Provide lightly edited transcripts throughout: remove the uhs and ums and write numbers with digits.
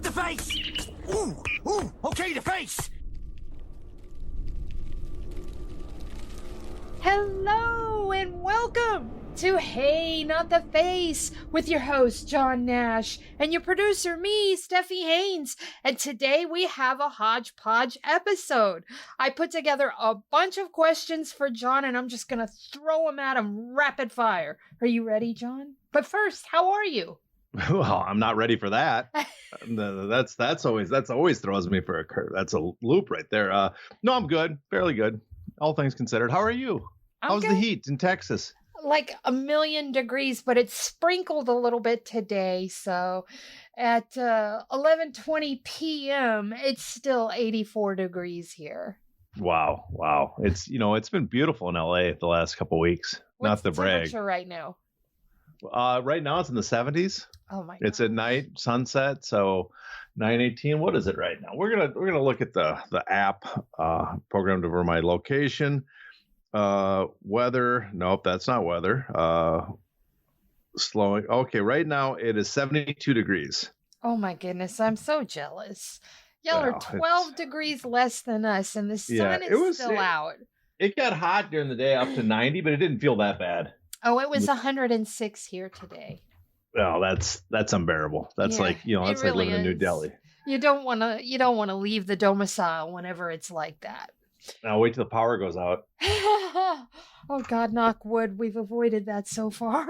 the face! Ooh, okay, the face! Hello and welcome to Hey Not the Face with your host John Nash and your producer me, Steffi Haynes. And today we have a hodgepodge episode. I put together a bunch of questions for John and I'm just gonna throw them at him rapid fire. Are you ready, John? But first, how are you? Well, I'm not ready for that. That's always throws me for a curve. That's a loop right there. No, I'm good, fairly good, all things considered. How are you? How's the heat in Texas? Like 1,000,000 degrees, but it's sprinkled a little bit today. So at 11:20 p.m., it's still 84 degrees here. Wow. It's been beautiful in LA the last couple weeks. What's not to the brag. temperature right now? Right now it's in the 70s. Oh my God. It's at night, sunset, so 9:18. What is it right now? We're gonna look at the app programmed over my location. Weather. Nope, that's not weather. Slowing. Okay, right now it is 72 degrees. Oh my goodness, I'm so jealous. Y'all are 12 degrees less than us, and the sun is still out. It got hot during the day up to 90, but it didn't feel that bad. Oh, it was 106 here today. Well, that's unbearable. That's it's like living in New Delhi. You don't want to leave the domicile whenever it's like that. Now wait till the power goes out. Oh God, knock wood. We've avoided that so far.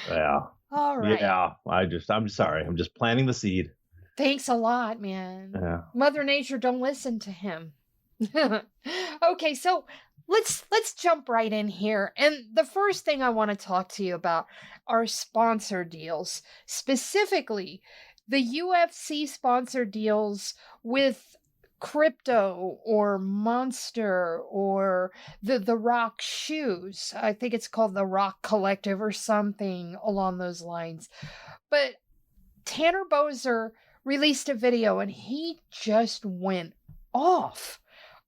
Yeah. All right. Yeah. I'm sorry. I'm just planting the seed. Thanks a lot, man. Yeah. Mother Nature, don't listen to him. Okay, so let's jump right in here. And the first thing I want to talk to you about are sponsor deals. Specifically, the UFC sponsor deals with Crypto or Monster or the Rock shoes. I think it's called the Rock Collective or something along those lines. But Tanner Boser released a video and he just went off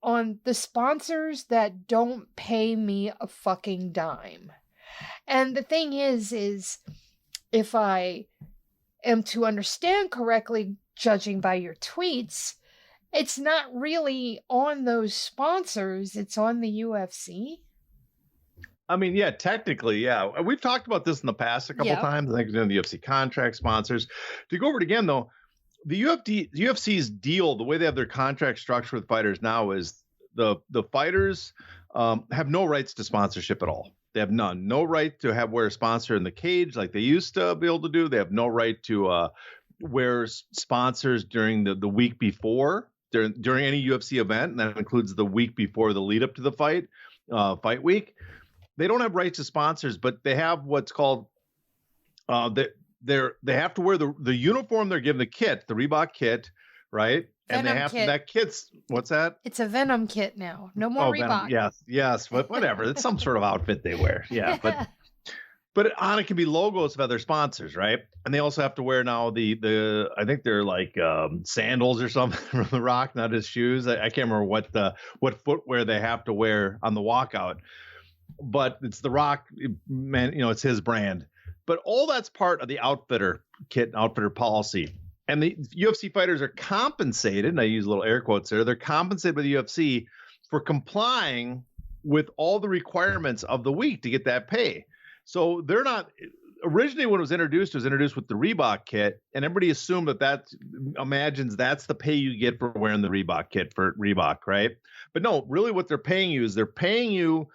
on the sponsors that don't pay me a fucking dime. And the thing is if I am to understand correctly, judging by your tweets, it's not really on those sponsors. It's on the UFC. I mean, yeah, technically, yeah. We've talked about this in the past a couple times. I think the UFC contract sponsors. To go over it again, though, the UFC's deal, the way they have their contract structure with fighters now is the fighters have no rights to sponsorship at all. They have none. No right to wear a sponsor in the cage like they used to be able to do. They have no right to wear sponsors during the week before. During any UFC event, and that includes the week before the lead up to the fight week. They don't have rights to sponsors, but they have what's called they have to wear the uniform they're given, the kit, the Reebok kit, right? Venom and they have kit. That kit's what's that? It's a Venom kit now. No more Reebok. Venom. Yes, but whatever. It's some sort of outfit they wear. Yeah, but on it can be logos of other sponsors, right? And they also have to wear now the I think they're like sandals or something from The Rock, not his shoes. I can't remember what footwear they have to wear on the walkout, but it's The Rock, man. It's his brand. But all that's part of the outfitter kit, outfitter policy. And the UFC fighters are compensated, and I use little air quotes there. They're compensated by the UFC for complying with all the requirements of the week to get that pay. So they're not originally when it was introduced with the Reebok kit, and everybody assumed that imagines that's the pay you get for wearing the Reebok kit for Reebok, right? But no, really what they're paying you is they're paying you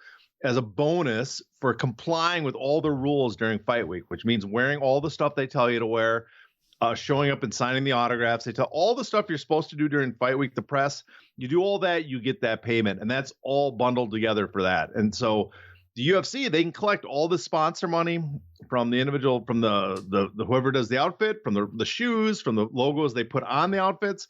as a bonus for complying with all the rules during fight week, which means wearing all the stuff they tell you to wear, showing up and signing the autographs. They tell all the stuff you're supposed to do during fight week, the press, you do all that, you get that payment, and that's all bundled together for that. And so the UFC, they can collect all the sponsor money from the individual, from the whoever does the outfit, from the shoes, from the logos they put on the outfits.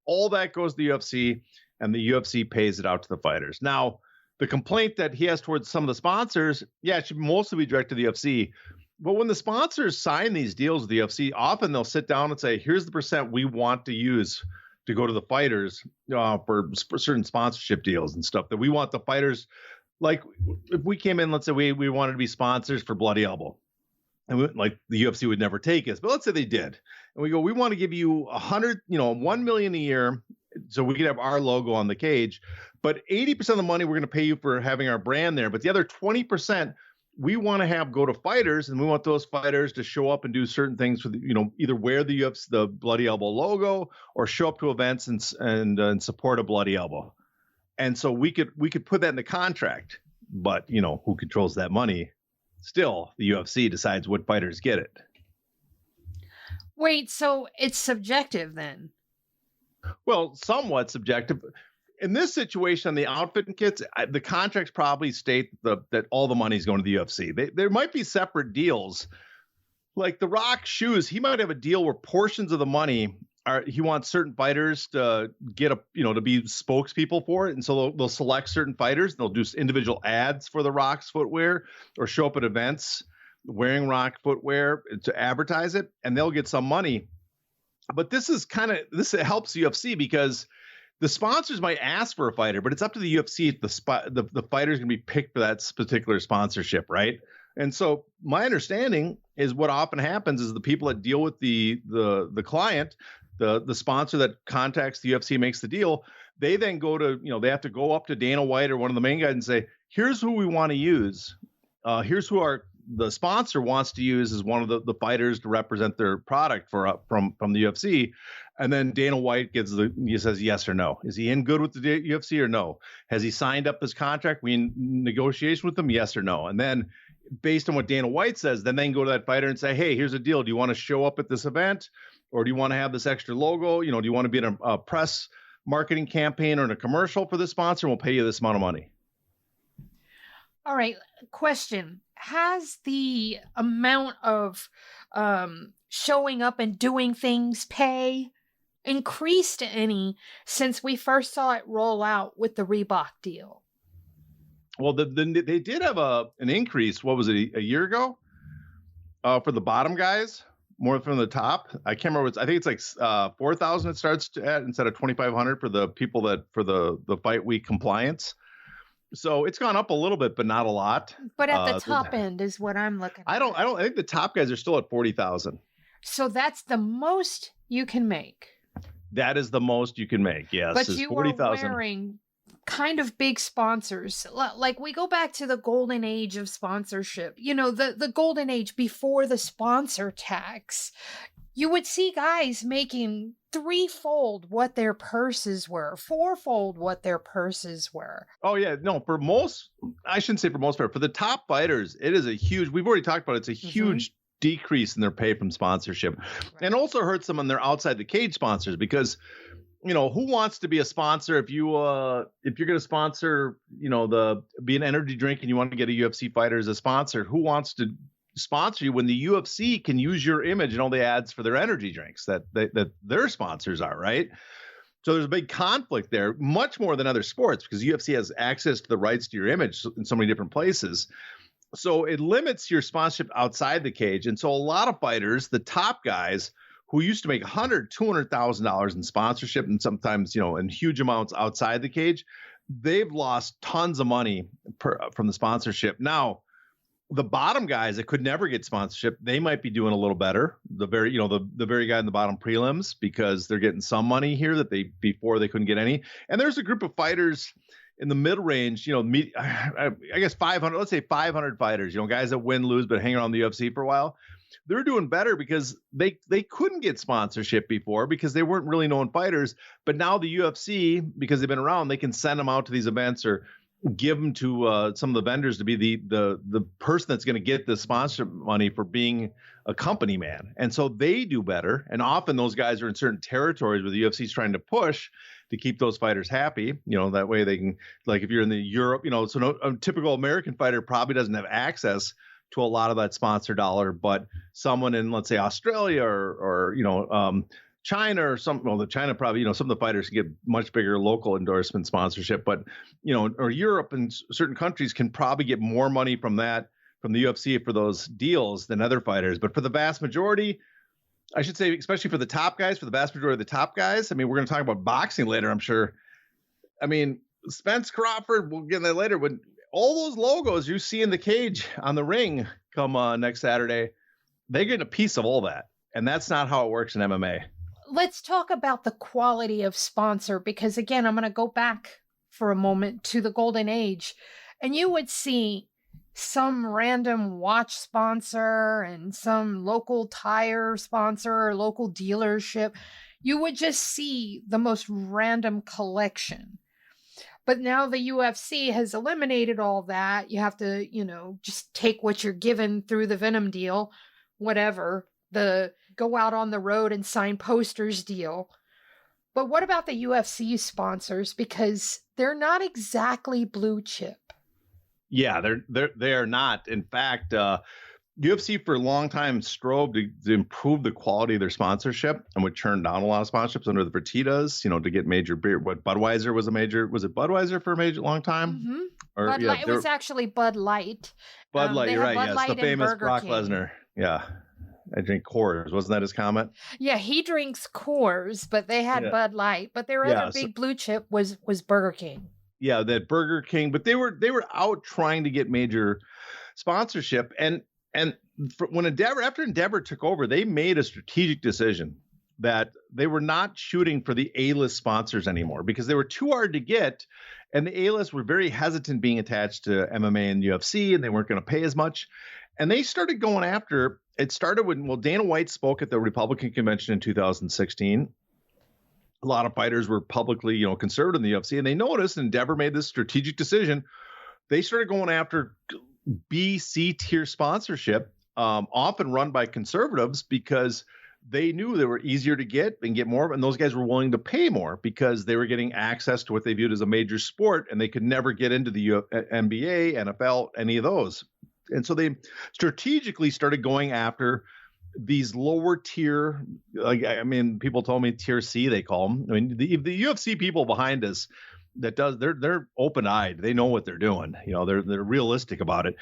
All that goes to the UFC, and the UFC pays it out to the fighters. Now, the complaint that he has towards some of the sponsors, it should mostly be directed to the UFC. But when the sponsors sign these deals with the UFC, often they'll sit down and say, here's the percent we want to use to go to the fighters for certain sponsorship deals and stuff that we want the fighters. Like if we came in, let's say we wanted to be sponsors for Bloody Elbow. And like the UFC would never take us, but let's say they did. And we go, we want to give you 1 million a year so we can have our logo on the cage, but 80% of the money we're going to pay you for having our brand there. But the other 20% we want to have go to fighters, and we want those fighters to show up and do certain things with, either wear the UFC, the Bloody Elbow logo, or show up to events and support a Bloody Elbow. And so we could put that in the contract, but who controls that money? Still, the UFC decides what fighters get it. Wait, so it's subjective then? Well, somewhat subjective. In this situation, the outfitting kits, the contracts probably state that all the money is going to the UFC. There might be separate deals. Like The Rock shoes, he might have a deal where portions of the money he wants certain fighters to get to be spokespeople for it. And so they'll select certain fighters. They'll do individual ads for The Rock's footwear or show up at events wearing Rock footwear to advertise it, and they'll get some money. But this helps UFC because the sponsors might ask for a fighter, but it's up to the UFC if the fighter's going to be picked for that particular sponsorship, right? And so my understanding is what often happens is the people that deal with the client, the sponsor that contacts the UFC, makes the deal. They then go to, they have to go up to Dana White or one of the main guys and say, here's who we want to use. Here's who the sponsor wants to use as one of the fighters to represent their product from the UFC. And then Dana White he says yes or no. Is he in good with the UFC or no? Has he signed up his contract? We in negotiation with him? Yes or no? And then based on what Dana White says, then they can go to that fighter and say, hey, here's a deal. Do you want to show up at this event? Or do you want to have this extra logo? Do you want to be in a press marketing campaign or in a commercial for this sponsor? We'll pay you this amount of money. All right. Question. Has the amount of showing up and doing things pay increased any since we first saw it roll out with the Reebok deal? Well, they did have an increase. What was it, a year ago? For the bottom guys, more from the top. I can't remember. I think it's like 4,000 it starts at instead of 2,500 for the people for the fight week compliance. So it's gone up a little bit, but not a lot. But at the top end is what I'm looking at. I think the top guys are still at 40,000. So that's the most you can make. That is the most you can make. Yes. But you 40,000. Are wearing kind of big sponsors. Like we go back to the golden age of sponsorship, the golden age before the sponsor tax. You would see guys making threefold what their purses were, fourfold what their purses were. Oh, yeah. No, I shouldn't say for most part. For the top fighters, it is we've already talked about it, it's a huge decrease in their pay from sponsorship. Right. And also hurts them on their outside the cage sponsors because, who wants to be a sponsor if you're going to sponsor, be an energy drink and you want to get a UFC fighter as a sponsor, who wants to sponsor you when the UFC can use your image in all the ads for their energy drinks that their sponsors are, right? So there's a big conflict there, much more than other sports, because UFC has access to the rights to your image in so many different places. So it limits your sponsorship outside the cage. And so a lot of fighters, the top guys who used to make $100,000, $200,000 in sponsorship and sometimes, in huge amounts outside the cage, they've lost tons of money from the sponsorship. Now, the bottom guys that could never get sponsorship, they might be doing a little better. The very guy in the bottom prelims, because they're getting some money here that before they couldn't get any. And there's a group of fighters in the mid range, I guess 500, let's say 500 fighters, guys that win, lose, but hang around the UFC for a while. They're doing better because they couldn't get sponsorship before because they weren't really known fighters. But now the UFC, because they've been around, they can send them out to these events or give them to some of the vendors to be the person that's going to get the sponsorship money for being a company man. And so they do better. And often those guys are in certain territories where the UFC is trying to push to keep those fighters happy. That way they can, like if you're in the Europe, so a typical American fighter probably doesn't have access to a lot of that sponsor dollar, but someone in, let's say, Australia or China or the China probably, some of the fighters can get much bigger local endorsement sponsorship, but, or Europe and certain countries can probably get more money from the UFC for those deals than other fighters. But for the vast majority, I should say, especially for the top guys, for the vast majority of the top guys, I mean, we're going to talk about boxing later, I'm sure. I mean, Spence Crawford, we'll get into that later, when all those logos you see in the cage on the ring come next Saturday, they're getting a piece of all that. And that's not how it works in MMA. Let's talk about the quality of sponsor, because again, I'm going to go back for a moment to the golden age, and you would see some random watch sponsor and some local tire sponsor or local dealership. You would just see the most random collection. But now the UFC has eliminated all that. You have to, just take what you're given through the Venom deal, whatever, the go out on the road and sign posters deal. But what about the UFC sponsors? Because they're not exactly blue chip. Yeah, they are not. In fact, UFC for a long time strove to improve the quality of their sponsorship and would turn down a lot of sponsorships under the Fertittas, to get major beer. What Budweiser was it Budweiser for a long time? Mm-hmm. Or Bud Light, it was actually Bud Light. Bud Light, you're right. Bud Yes, Light the famous Burger Brock King. Lesnar. Yeah. I drink Coors. Wasn't that his comment? Yeah, he drinks Coors, but they had Bud Light. But their other big blue chip was Burger King. Yeah, that Burger King. But they were out trying to get major sponsorship. And when after Endeavor took over, they made a strategic decision that they were not shooting for the A-list sponsors anymore because they were too hard to get. And the A-list were very hesitant being attached to MMA and UFC, and they weren't going to pay as much. And they started going after, it started when, Dana White spoke at the Republican convention in 2016. A lot of fighters were publicly, conservative in the UFC, and they noticed Endeavor made this strategic decision. They started going after B, C tier sponsorship, often run by conservatives, because they knew they were easier to get and get more. And those guys were willing to pay more because they were getting access to what they viewed as a major sport, and they could never get into the NBA, NFL, any of those. And so they strategically started going after these lower tier, people told me tier C, they call them. I mean, the UFC people behind us they're open-eyed. They know what they're doing. They're realistic about it.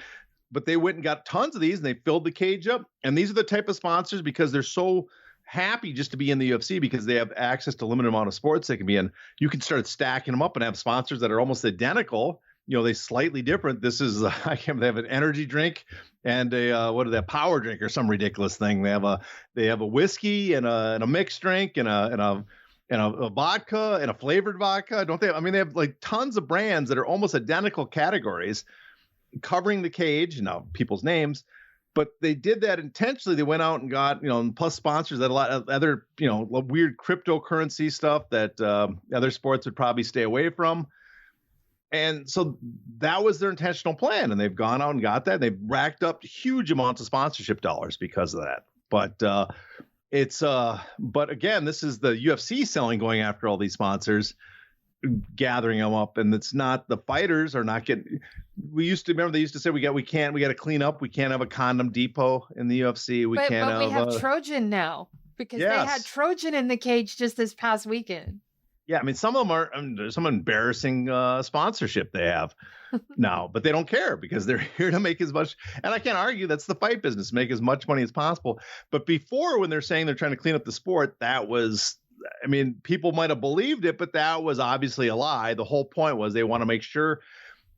But they went and got tons of these, and they filled the cage up. And these are the type of sponsors, because they're so happy just to be in the UFC because they have access to a limited amount of sports they can be in. You can start stacking them up and have sponsors that are almost identical. They slightly different. This is they have an energy drink and a power drink or some ridiculous thing. They have a whiskey and a mixed drink and a vodka and a flavored vodka. Don't they? I mean, they have like tons of brands that are almost identical categories covering the cage, people's names. But they did that intentionally. They went out and got, plus sponsors that a lot of other, weird cryptocurrency stuff that other sports would probably stay away from. And so that was their intentional plan. And they've gone out and got that. They've racked up huge amounts of sponsorship dollars because of that. But but again, this is the UFC going after all these sponsors, gathering them up. And it's not, the fighters are not getting, they used to say we got to clean up. We can't have a condom depot in the UFC. We have Trojan now, because they had Trojan in the cage just this past weekend. Yeah, I mean, some of them are some embarrassing sponsorship they have now, but they don't care because they're here to make as much. And I can't argue that's the fight business, make as much money as possible. But before, when they're saying they're trying to clean up the sport, that was, people might have believed it, but that was obviously a lie. The whole point was they want to make sure.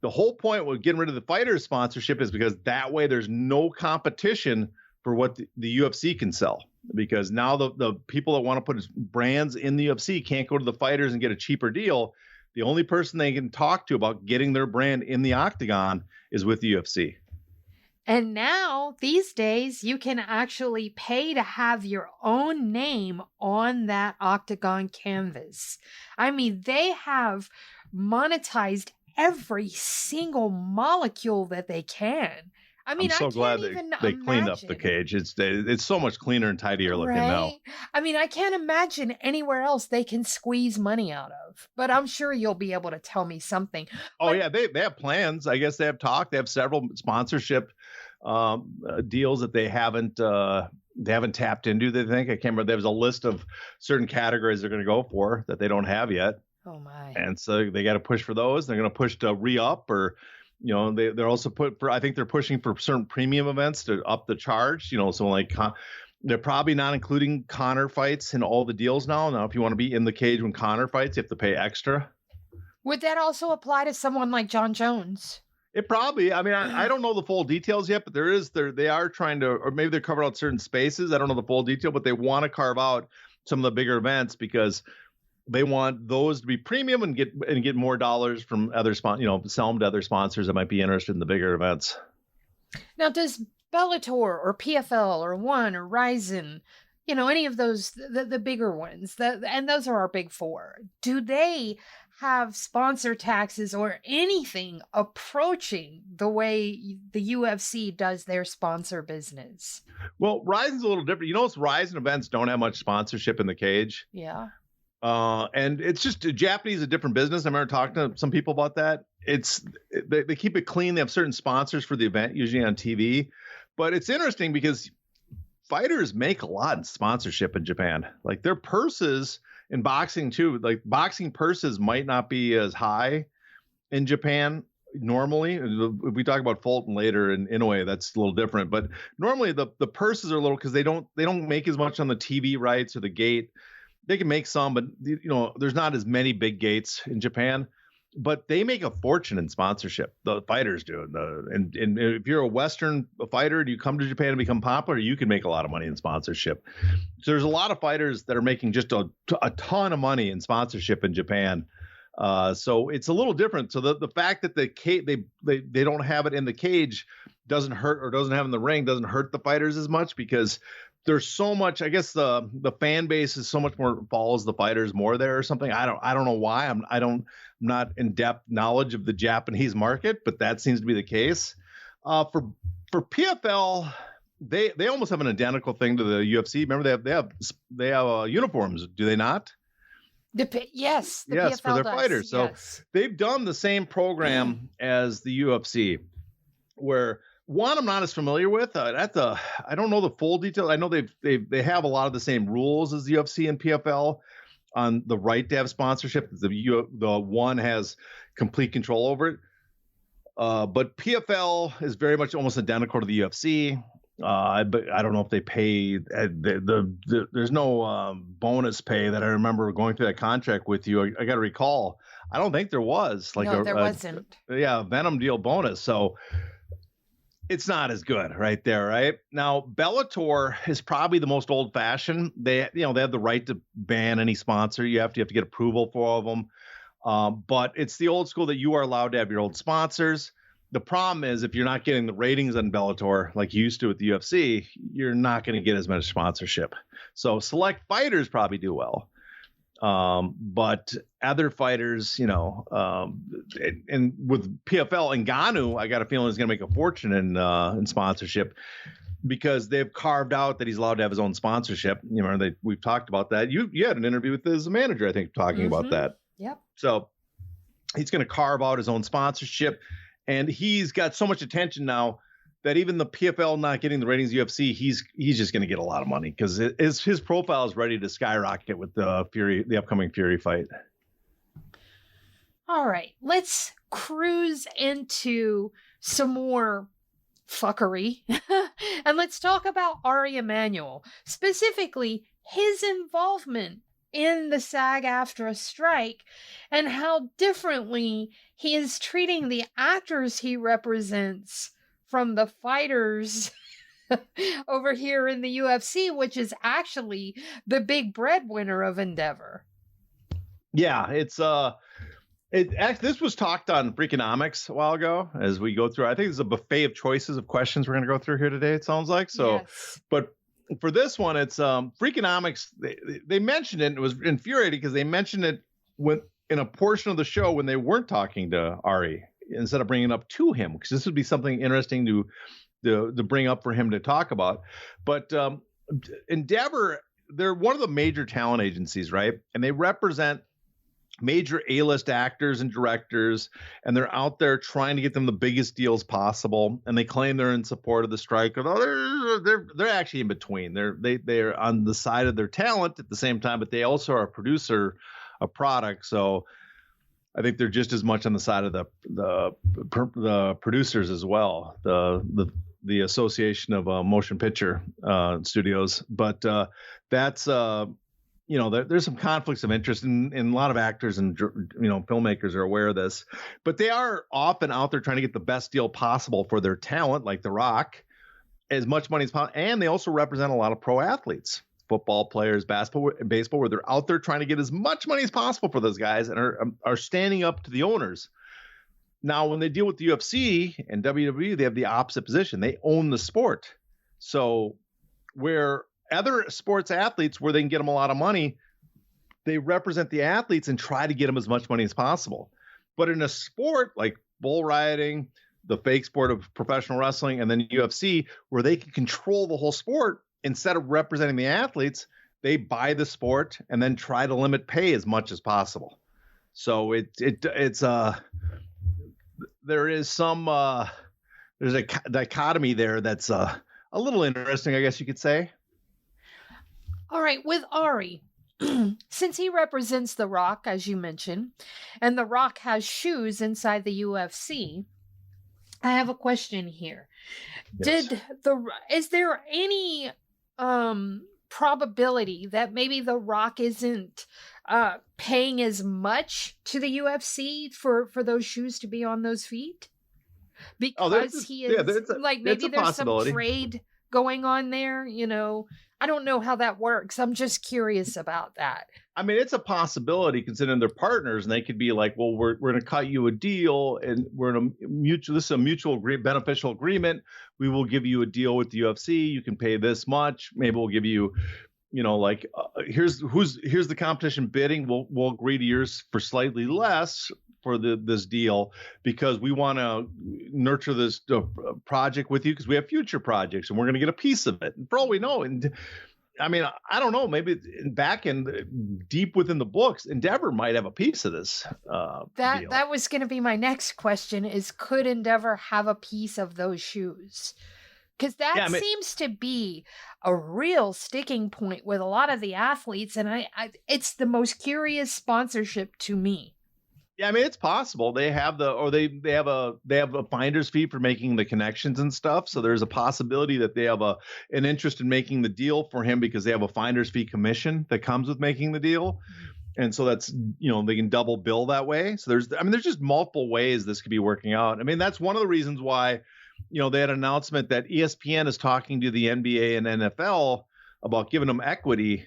The whole point with getting rid of the fighters sponsorship is because that way there's no competition for what the UFC can sell. Because now the people that want to put brands in the UFC can't go to the fighters and get a cheaper deal. The only person they can talk to about getting their brand in the octagon is with the UFC. And now, these days, you can actually pay to have your own name on that octagon canvas. They have monetized every single molecule that they can. I'm so glad they cleaned up the cage. It's so much cleaner and tidier looking now. I can't imagine anywhere else they can squeeze money out of. But I'm sure you'll be able to tell me something. Yeah, they have plans. I guess they have talked. They have several sponsorship deals that they haven't tapped into. They think, I can't remember. There's a list of certain categories they're going to go for that they don't have yet. Oh my! And so they got to push for those. They're going to push to re-up or. They're also I think they're pushing for certain premium events to up the charge, so like they're probably not including Conor fights in all the deals now. Now, if you want to be in the cage when Conor fights, you have to pay extra. Would that also apply to someone like John Jones? It probably, I mean, I don't know the full details yet, but they are trying to, or maybe they're covering out certain spaces. I don't know the full detail, but they want to carve out some of the bigger events because they want those to be premium and get more dollars from other sell them to other sponsors that might be interested in the bigger events. Now, does Bellator or PFL or One or Ryzen, any of those, the bigger ones, and those are our big four, do they have sponsor taxes or anything approaching the way the UFC does their sponsor business? Well, Ryzen's a little different. Ryzen events don't have much sponsorship in the cage. Yeah. And it's just Japanese is a different business. I remember talking to some people about that. They keep it clean. They have certain sponsors for the event, usually on TV. But it's interesting because fighters make a lot in sponsorship in Japan. Like their purses in boxing too, like boxing purses might not be as high in Japan normally. If we talk about Fulton later and Inoue, that's a little different. But normally the purses are little because they don't make as much on the TV rights or the gate. They can make some, but there's not as many big gates in Japan. But they make a fortune in sponsorship. The fighters do. And if you're a Western fighter and you come to Japan and become popular, you can make a lot of money in sponsorship. So there's a lot of fighters that are making just a ton of money in sponsorship in Japan. So it's a little different. So the fact that they don't have it in the cage doesn't hurt, or doesn't have it in the ring doesn't hurt the fighters as much because there's so much, I guess the fan base is so much more follows the fighters more there or something. I don't know why. I'm not in depth knowledge of the Japanese market, but that seems to be the case. For PFL, they almost have an identical thing to the UFC. Remember they have uniforms, do they not? Yes, yes, PFL for their does. fighters. So yes. They've done the same program as the UFC, where one I'm not as familiar with. I don't know the full detail. I know they have a lot of the same rules as the UFC and PFL on the right to have sponsorship. The one has complete control over it. But PFL is very much almost identical to the UFC. But I don't know if they pay. There's no bonus pay that I remember going through that contract with you. I got to recall. I don't think there was there wasn't. Venom deal bonus. So it's not as good right there, right? Now, Bellator is probably the most old fashioned. They have the right to ban any sponsor. You have to get approval for all of them. But it's the old school that you are allowed to have your old sponsors. The problem is if you're not getting the ratings on Bellator like you used to with the UFC, you're not going to get as much sponsorship. So select fighters probably do well. But other fighters, and with PFL, Ngannou, I got a feeling is going to make a fortune in sponsorship because they've carved out that he's allowed to have his own sponsorship. We've talked about that. You had an interview with his manager, I think, talking about that. Yep. So he's going to carve out his own sponsorship, and he's got so much attention now that even the PFL not getting the ratings UFC, he's just going to get a lot of money because his profile is ready to skyrocket with the upcoming Fury fight. All right, let's cruise into some more fuckery and let's talk about Ari Emanuel, specifically his involvement in the SAG-AFTRA strike and how differently he is treating the actors he represents from the fighters over here in the UFC, which is actually the big breadwinner of Endeavor. Yeah, this was talked on Freakonomics a while ago as we go through. I think there's a buffet of choices of questions we're going to go through here today, it sounds like. So, yes. But for this one, it's Freakonomics. They mentioned it, and it was infuriating because they mentioned it in a portion of the show when they weren't talking to Ari, instead of bringing it up to him, because this would be something interesting to bring up for him to talk about. But Endeavor, they're one of the major talent agencies, right? And they represent major A-list actors and directors, and they're out there trying to get them the biggest deals possible. And they claim they're in support of the strike. Although they're actually in between. They're on the side of their talent at the same time, but they also are a producer of product. So I think they're just as much on the side of the producers as well, the Association of Motion Picture Studios. But that's there's some conflicts of interest, and a lot of actors and filmmakers are aware of this, but they are often out there trying to get the best deal possible for their talent, like The Rock, as much money as possible. And they also represent a lot of pro athletes, football players, basketball, baseball, where they're out there trying to get as much money as possible for those guys and are standing up to the owners. Now, when they deal with the UFC and WWE, they have the opposite position. They own the sport. So where other sports athletes, where they can get them a lot of money, they represent the athletes and try to get them as much money as possible. But in a sport like bull riding, the fake sport of professional wrestling, and then UFC, where they can control the whole sport, instead of representing the athletes, they buy the sport and then try to limit pay as much as possible. So there is some there's a dichotomy there that's a little interesting, I guess you could say. All right, with Ari, since he represents The Rock, as you mentioned, and The Rock has shoes inside the UFC, I have a question here. Yes. Is there any probability that maybe The Rock isn't paying as much to the UFC for those shoes to be on those feet? Because he is maybe there's some trade going on there, I don't know how that works. I'm just curious about that. I mean, it's a possibility considering they're partners, and they could be like, well, we're going to cut you a deal, and this is a mutual beneficial agreement. We will give you a deal with the UFC. You can pay this much. Maybe we'll give you, here's the competition bidding. We'll agree to yours for slightly less for this deal, because we want to nurture this project with you, because we have future projects and we're going to get a piece of it. And for all we know, and I mean, I don't know, maybe back in deep within the books, Endeavor might have a piece of this deal. That was going to be my next question, is could Endeavor have a piece of those shoes? Because that seems to be a real sticking point with a lot of the athletes, and it's the most curious sponsorship to me. Yeah, I mean, it's possible they have they have a finder's fee for making the connections and stuff. So there's a possibility that they have an interest in making the deal for him, because they have a finder's fee commission that comes with making the deal. And so that's, they can double bill that way. So there's just multiple ways this could be working out. I mean, that's one of the reasons why, they had an announcement that ESPN is talking to the NBA and NFL about giving them equity,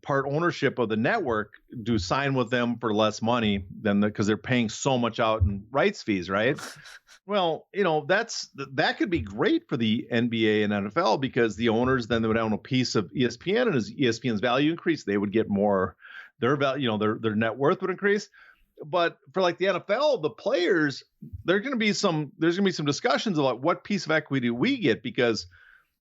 part ownership of the network, to sign with them for less money because they're paying so much out in rights fees, right? Well, that could be great for the NBA and NFL, because the owners then would own a piece of ESPN, and as ESPN's value increased, they would get more. Their value, their net worth would increase. But for like the NFL, the players, there's going to be some discussions about what piece of equity we get, because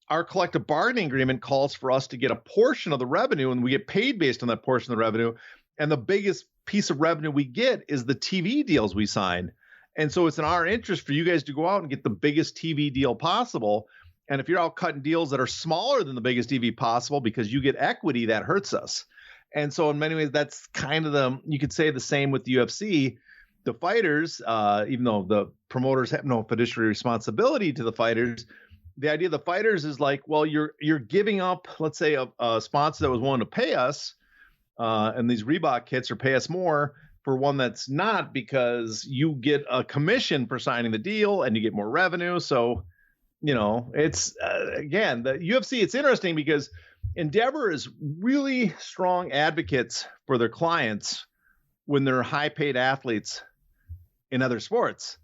our collective bargaining agreement calls for us to get a portion of the revenue, and we get paid based on that portion of the revenue. And the biggest piece of revenue we get is the TV deals we sign. And so it's in our interest for you guys to go out and get the biggest TV deal possible. And if you're out cutting deals that are smaller than the biggest TV possible because you get equity, that hurts us. And so in many ways, that's kind of you could say the same with the UFC. The fighters, even though the promoters have no fiduciary responsibility to the fighters, the idea of the fighters is like, well, you're giving up, let's say, a sponsor that was willing to pay us and these Reebok kits, or pay us more, for one that's not, because you get a commission for signing the deal and you get more revenue. So, it's again, the UFC, it's interesting because Endeavor is really strong advocates for their clients when they're high paid athletes in other sports.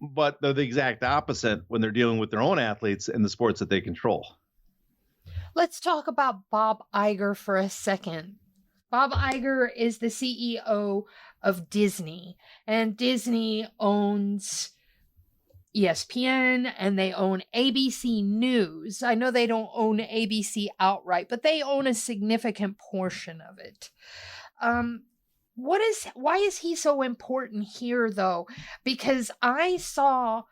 But they're the exact opposite when they're dealing with their own athletes in the sports that they control. Let's talk about Bob Iger for a second. Bob Iger is the CEO of Disney, and Disney owns ESPN and they own ABC News. I know they don't own ABC outright, but they own a significant portion of it. Why is he so important here, though? Because I saw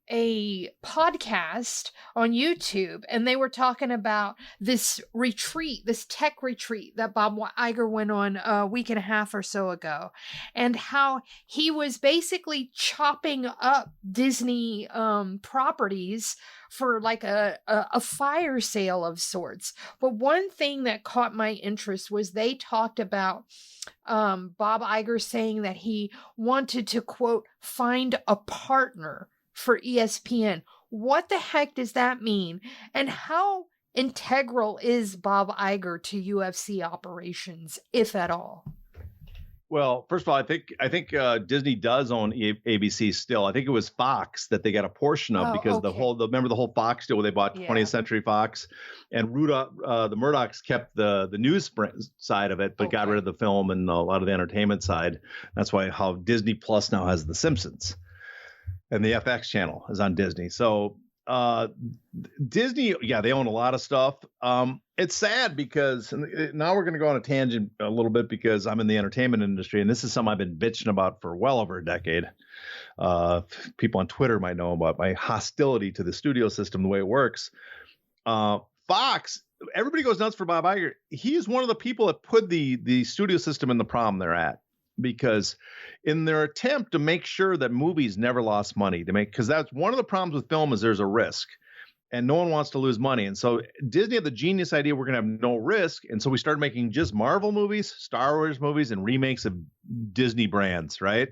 a podcast on YouTube, and they were talking about this retreat, this tech retreat that Bob Iger went on a week and a half or so ago, and how he was basically chopping up Disney properties for like a fire sale of sorts. But one thing that caught my interest was they talked about Bob Iger saying that he wanted to, quote, find a partner for ESPN. What the heck does that mean? And how integral is Bob Iger to UFC operations, if at all? Well, first of all, I think Disney does own ABC still. I think it was Fox that they got a portion of because okay. remember the whole Fox deal where they bought 20th Century Fox, and the Murdochs kept the news side of it, but got rid of the film and a lot of the entertainment side. That's why how Disney Plus now has The Simpsons, and the FX channel is on Disney. So Disney, they own a lot of stuff. It's sad because now we're going to go on a tangent a little bit because I'm in the entertainment industry, and this is something I've been bitching about for well over a decade. People on Twitter might know about my hostility to the studio system, the way it works. Fox, everybody goes nuts for Bob Iger. He is one of the people that put the studio system in the problem they're at, because in their attempt to make sure that movies never lost money, because that's one of the problems with film is there's a risk. And no one wants to lose money. And so Disney had the genius idea, we're going to have no risk. And so we started making just Marvel movies, Star Wars movies, and remakes of Disney brands, right?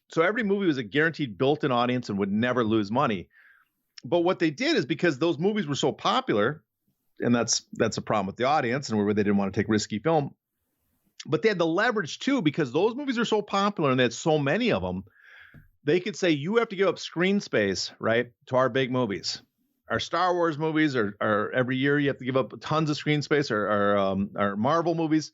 So every movie was a guaranteed built-in audience and would never lose money. But what they did is because those movies were so popular, and that's a problem with the audience and where they didn't want to take risky film, but they had the leverage too, because those movies are so popular and they had so many of them, they could say, you have to give up screen space, right, to our big movies. Our Star Wars movies are every year you have to give up tons of screen space, or our Marvel movies,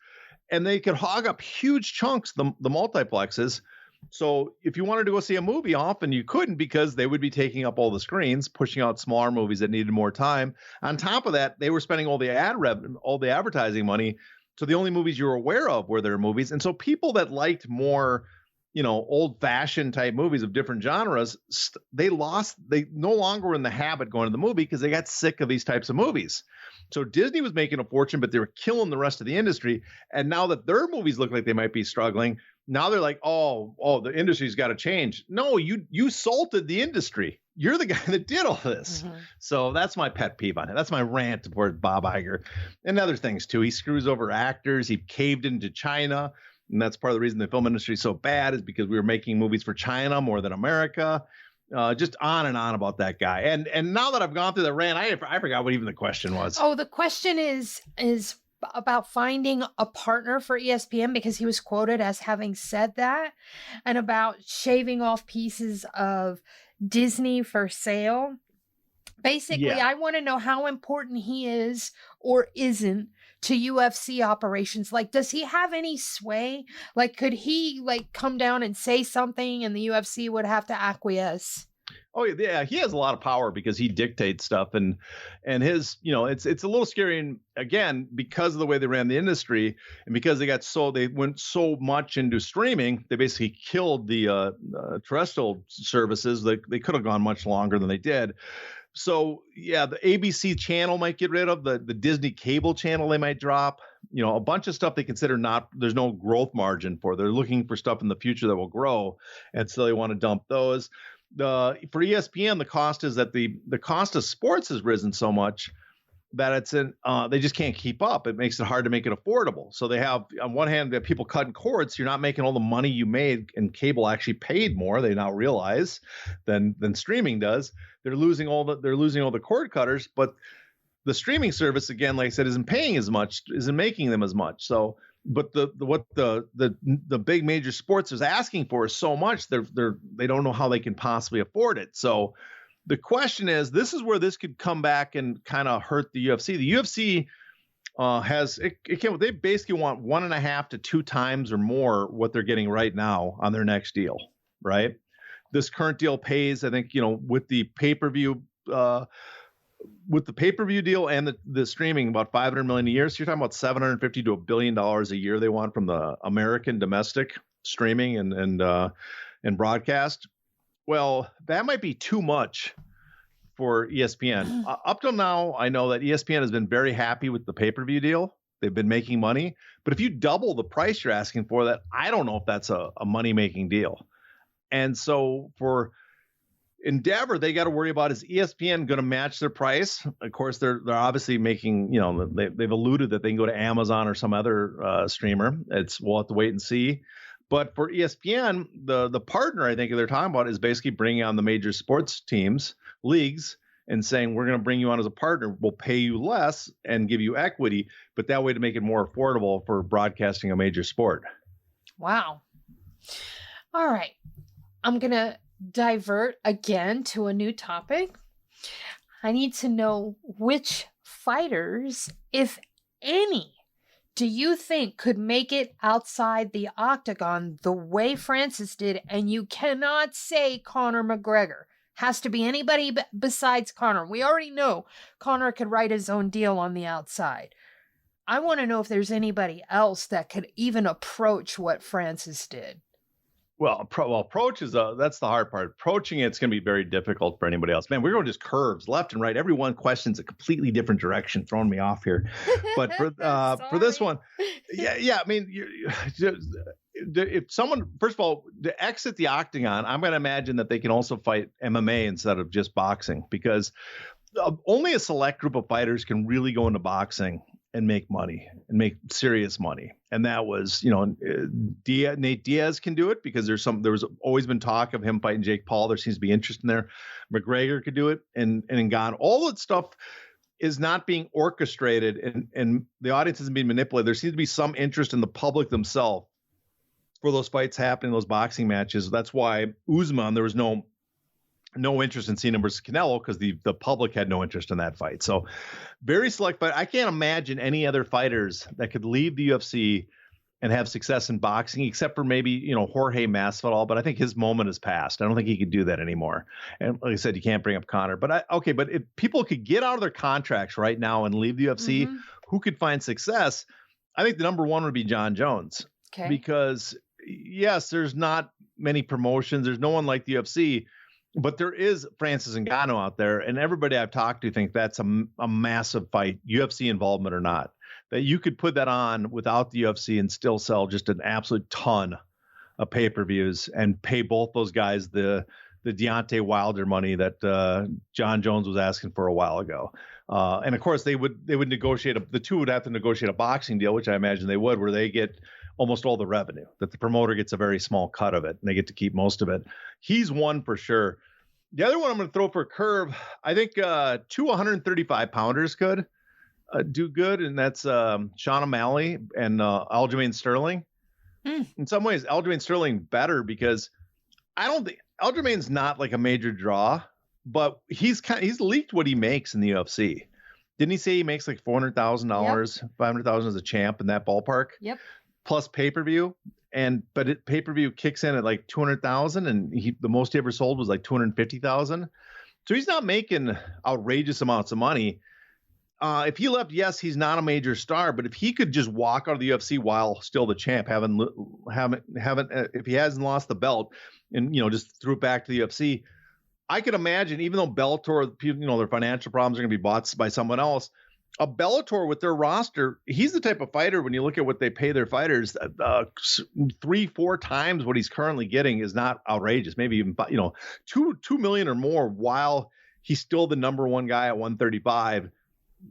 and they could hog up huge chunks, the multiplexes. So if you wanted to go see a movie, often you couldn't because they would be taking up all the screens, pushing out smaller movies that needed more time. On top of that, they were spending all the all the advertising money. So the only movies you were aware of were their movies. And so people that liked more, old-fashioned type movies of different genres, they no longer were in the habit going to the movie because they got sick of these types of movies. So Disney was making a fortune, but they were killing the rest of the industry. And now that their movies look like they might be struggling, now they're like, oh, the industry's got to change. No, you salted the industry. You're the guy that did all this. Mm-hmm. So that's my pet peeve on it. That's my rant toward Bob Iger and other things too. He screws over actors. He caved into China. And that's part of the reason the film industry is so bad, is because we were making movies for China more than America. Just on and on about that guy. And now that I've gone through the rant, I forgot what even the question was. Oh, the question is about finding a partner for ESPN, because he was quoted as having said that, and about shaving off pieces of Disney for sale. Basically, I want to know how important he is or isn't to UFC operations. Like, does he have any sway? Like, could he come down and say something and the UFC would have to acquiesce? Oh yeah, he has a lot of power because he dictates stuff, and his, it's a little scary. And again, because of the way they ran the industry, and because they went so much into streaming, they basically killed the terrestrial services. They could have gone much longer than they did. So yeah, the ABC channel might get rid of, the Disney cable channel they might drop, a bunch of stuff they consider there's no growth margin for. They're looking for stuff in the future that will grow. And so they want to dump those. For ESPN, the cost is that the cost of sports has risen so much that they just can't keep up. It makes it hard to make it affordable. So they have, on one hand, they have people cutting cords. So you're not making all the money you made, and cable actually paid more, they now realize, than streaming does. They're losing all the cord cutters, but the streaming service, again, like I said, isn't paying as much, isn't making them as much. So, but what the big major sports is asking for is so much, they don't know how they can possibly afford it. So the question is, this is where this could come back and kind of hurt the UFC. The UFC they basically want 1.5 to 2 times or more what they're getting right now on their next deal, right? This current deal pays, I think, with the pay-per-view deal and the streaming, about $500 million a year. So you're talking about $750 to $1 billion a year they want from the American domestic streaming and broadcast. Well, that might be too much for ESPN. Up till now, I know that ESPN has been very happy with the pay-per-view deal. They've been making money. But if you double the price you're asking for that, I don't know if that's a money-making deal. And so for Endeavor, they got to worry about, is ESPN going to match their price? Of course, they're obviously making, they've alluded that they can go to Amazon or some other streamer. We'll have to wait and see. But for ESPN, the partner I think they're talking about is basically bringing on the major sports teams, leagues, and saying, we're going to bring you on as a partner. We'll pay you less and give you equity, but that way to make it more affordable for broadcasting a major sport. Wow. All right. I'm going to divert again to a new topic. I need to know which fighters, if any, do you think could make it outside the octagon the way Francis did? And you cannot say Conor McGregor. Has to be anybody besides Conor. We already know Conor could write his own deal on the outside. I want to know if there's anybody else that could even approach what Francis did. Well, approach is that's the hard part. Approaching it's going to be very difficult for anybody else. Man, we're going just curves left and right. Everyone questions a completely different direction, throwing me off here. But for this one, yeah. I mean, if someone, first of all, to exit the octagon, I'm going to imagine that they can also fight MMA instead of just boxing, because only a select group of fighters can really go into boxing and make money and make serious money. And that was, Nate Diaz can do it because there was always been talk of him fighting Jake Paul. There seems to be interest in there. McGregor could do it. And Ngannou, all that stuff is not being orchestrated and the audience isn't being manipulated. There seems to be some interest in the public themselves for those fights happening, those boxing matches. That's why Usman, there was no interest in seeing him versus Canelo because the public had no interest in that fight. So very select, but I can't imagine any other fighters that could leave the UFC and have success in boxing, except for maybe, Jorge Masvidal, but I think his moment has passed. I don't think he could do that anymore. And like I said, you can't bring up Conor, but if people could get out of their contracts right now and leave the UFC, who could find success? I think the number one would be John Jones. Okay. Because yes, there's not many promotions. There's no one like the UFC. But there is Francis Ngannou out there, and everybody I've talked to think that's a massive fight, UFC involvement or not, that you could put that on without the UFC and still sell just an absolute ton of pay-per-views and pay both those guys the Deontay Wilder money that John Jones was asking for a while ago. And of course, they would negotiate the two would have to negotiate a boxing deal, which I imagine they would, where they get almost all the revenue, that the promoter gets a very small cut of it and they get to keep most of it. He's one for sure. The other one I'm going to throw for a curve, I think 2 135 pounders could do good. And that's Sean O'Malley and Aljamain Sterling. In some ways, Aljamain Sterling better because I don't think Aljamain's not like a major draw, but he's leaked what he makes in the UFC. Didn't he say he makes like $400,000, $500,000 as a champ in that ballpark? Yep. Plus pay-per-view, but pay-per-view kicks in at like 200,000, and the most he ever sold was like 250,000. So he's not making outrageous amounts of money. If he left, yes, he's not a major star, but if he could just walk out of the UFC while still the champ, if he hasn't lost the belt, and just threw it back to the UFC, I could imagine, even though Bellator, their financial problems are going to be bought by someone else. A Bellator with their roster, he's the type of fighter, when you look at what they pay their fighters, 3-4 times what he's currently getting is not outrageous. Maybe even, $2 million or more, while he's still the number one guy at 135,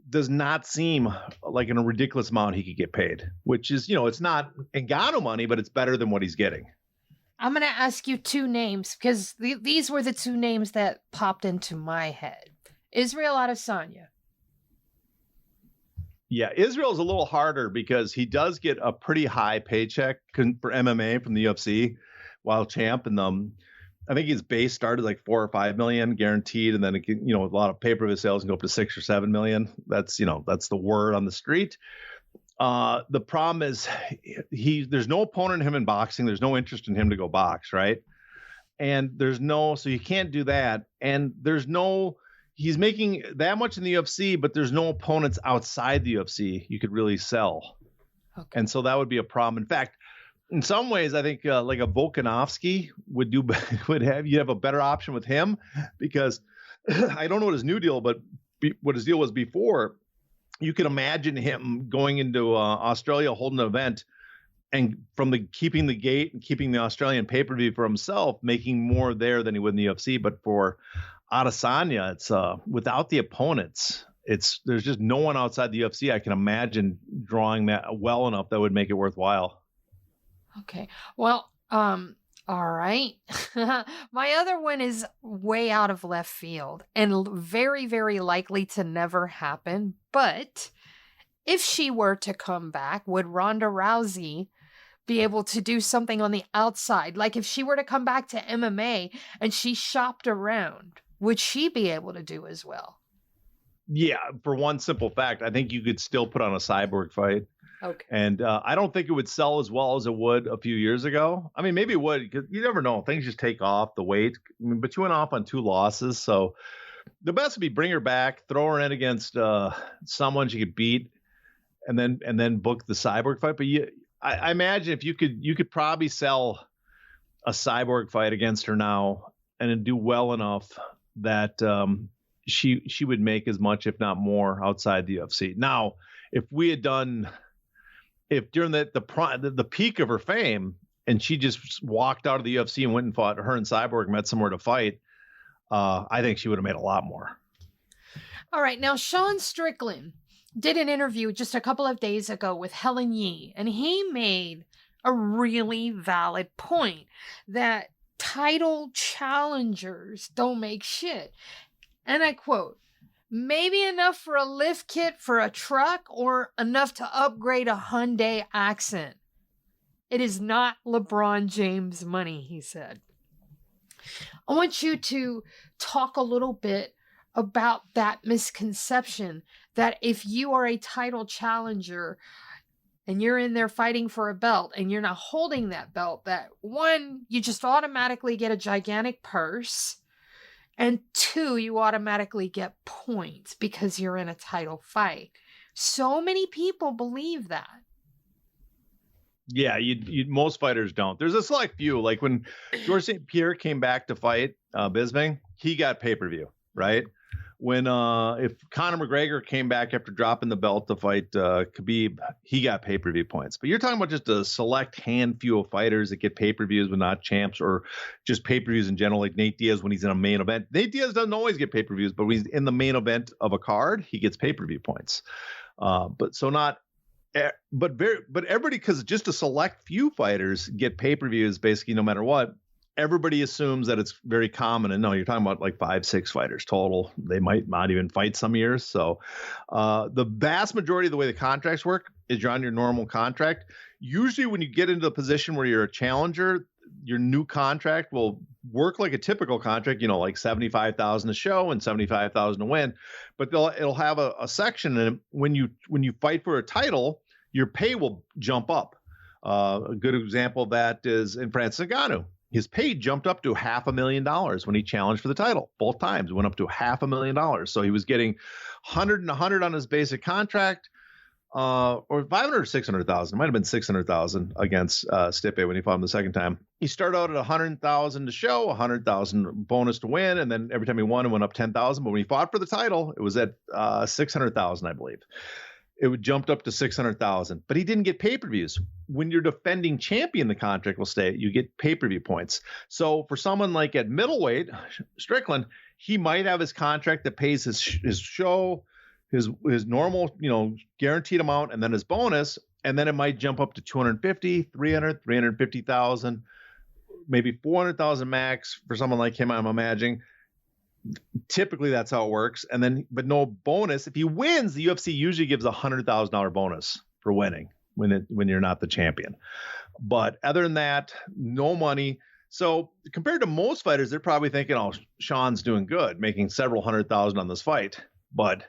does not seem like a ridiculous amount he could get paid, which is, it's not Ngannou money, but it's better than what he's getting. I'm going to ask you two names because these were the two names that popped into my head. Israel Adesanya. Yeah, Israel's a little harder because he does get a pretty high paycheck for MMA from the UFC while champ. And I think his base started like 4 or 5 million guaranteed. And then, a lot of pay-per-view sales can go up to 6 or 7 million. That's the word on the street. The problem is there's no opponent in him in boxing. There's no interest in him to go box, right? And so you can't do that. And he's making that much in the UFC, but there's no opponents outside the UFC you could really sell. Okay. And so that would be a problem. In fact, in some ways, I think like a Volkanovski you'd have a better option with him, because I don't know what his new deal, but what his deal was before. You could imagine him going into Australia, holding an event, and from keeping the gate and keeping the Australian pay-per-view for himself, making more there than he would in the UFC. But for Adesanya, it's without the opponents. There's just no one outside the UFC I can imagine drawing that well enough that would make it worthwhile. Okay. Well, all right. My other one is way out of left field and very, very likely to never happen. But if she were to come back, would Ronda Rousey be able to do something on the outside? Like if she were to come back to MMA and she shopped around, would she be able to do as well? Yeah, for one simple fact, I think you could still put on a Cyborg fight. Okay. And I don't think it would sell as well as it would a few years ago. I mean, maybe it would, because you never know. Things just take off, the weight. I mean, but you went off on 2 losses. So the best would be bring her back, throw her in against someone she could beat, and then book the Cyborg fight. But I imagine if you could probably sell a Cyborg fight against her now and do well enough that she would make as much, if not more, outside the UFC. Now, if during the peak of her fame and she just walked out of the UFC and went and fought, her and Cyborg met somewhere to fight, I think she would have made a lot more. All right. Now, Sean Strickland did an interview just a couple of days ago with Helen Yee, and he made a really valid point that title challengers don't make shit. And I quote, "Maybe enough for a lift kit for a truck or enough to upgrade a Hyundai Accent. It is not LeBron James money," he said. I want you to talk a little bit about that misconception that if you are a title challenger and you're in there fighting for a belt and you're not holding that belt, that 1, you just automatically get a gigantic purse, and 2, you automatically get points because you're in a title fight. So many people believe that. Yeah, most fighters don't. There's a select few. Like when George St. Pierre came back to fight Bisping, he got pay-per-view, right? When if Conor McGregor came back after dropping the belt to fight Khabib, he got pay-per-view points. But you're talking about just a select handful of fighters that get pay-per-views but not champs, or just pay-per-views in general, like Nate Diaz when he's in a main event. Nate Diaz doesn't always get pay-per-views, but when he's in the main event of a card, he gets pay-per-view points. But everybody, because just a select few fighters get pay-per-views basically no matter what. Everybody assumes that it's very common. And no, you're talking about like 5-6 fighters total. They might not even fight some years. So the vast majority of the way the contracts work is you're on your normal contract. Usually when you get into the position where you're a challenger, your new contract will work like a typical contract, like $75,000 a show and $75,000 a win. But it'll have a section, and when you fight for a title, your pay will jump up. A good example of that is in Francis Ngannou. His pay jumped up to $500,000 when he challenged for the title. Both times it went up to $500,000. So he was getting 100 and 100 on his basic contract, or 500 or 600,000. It might have been 600,000 against Stipe when he fought him the second time. He started out at 100,000 to show, 100,000 bonus to win, and then every time he won, it went up 10,000. But when he fought for the title, it was at 600,000, I believe. It jumped up to 600,000, but he didn't get pay-per-views. When you're defending champion, the contract will stay. You get pay-per-view points. So for someone like at middleweight, Strickland, he might have his contract that pays his show, his normal, guaranteed amount, and then his bonus, and then it might jump up to 250, 300, 350,000, maybe 400,000 max for someone like him, I'm imagining. Typically that's how it works. And then, but no bonus. If he wins, the UFC usually gives $100,000 bonus for winning when you're not the champion. But other than that, no money. So compared to most fighters, they're probably thinking, "Oh, Sean's doing good, making several $100,000 on this fight." But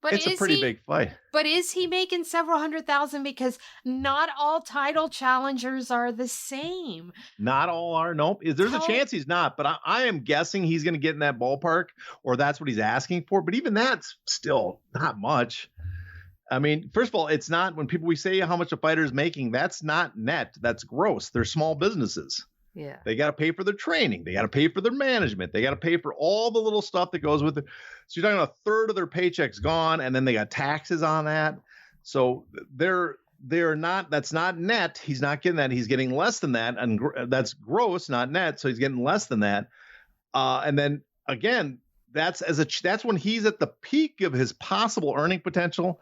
it's a pretty big fight. But is he making several $100,000? Because not all title challengers are the same. Not all are. Nope. There's a chance he's not, but I am guessing he's going to get in that ballpark, or that's what he's asking for. But even that's still not much. I mean, first of all, it's not when we say how much a fighter is making, that's not net. That's gross. They're small businesses. Yeah. They got to pay for their training. They got to pay for their management. They got to pay for all the little stuff that goes with it. So you're talking a third of their paychecks gone, and then they got taxes on that. So they're not, that's not net. He's not getting that. He's getting less than that. And that's gross, not net. So he's getting less than that. And then again, that's when he's at the peak of his possible earning potential.